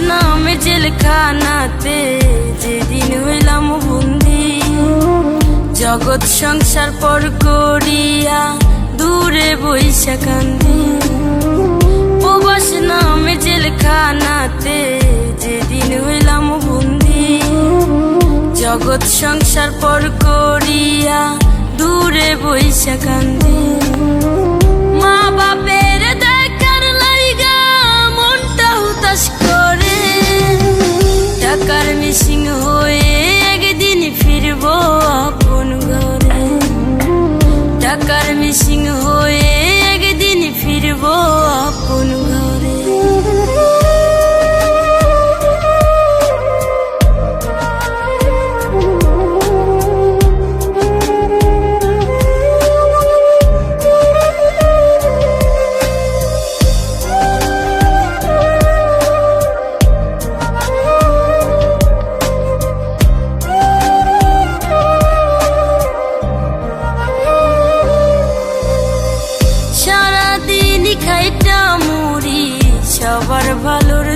নামে জেলখানাতে যেদিন হইলাম বন্দি, জগৎ সংসার পর করিয়া দূরে বইসা কান্দি। প্রবাস নামে জেলখানাতে যেদিন হইলাম বন্দি, জগৎ সংসার পর করিয়া দূরে বইসা কান্দি। মা বাপের দেখার লাইগা মনটা হুতাশ করে, টাকার মিসিং হয়ে একদিন ফিরব আপন ঘরে। টাকার মিসিং হয়ে একদিন ফিরব আপন ঘরে। সারাদিন খাইটা মুড়ি সবার ভালোর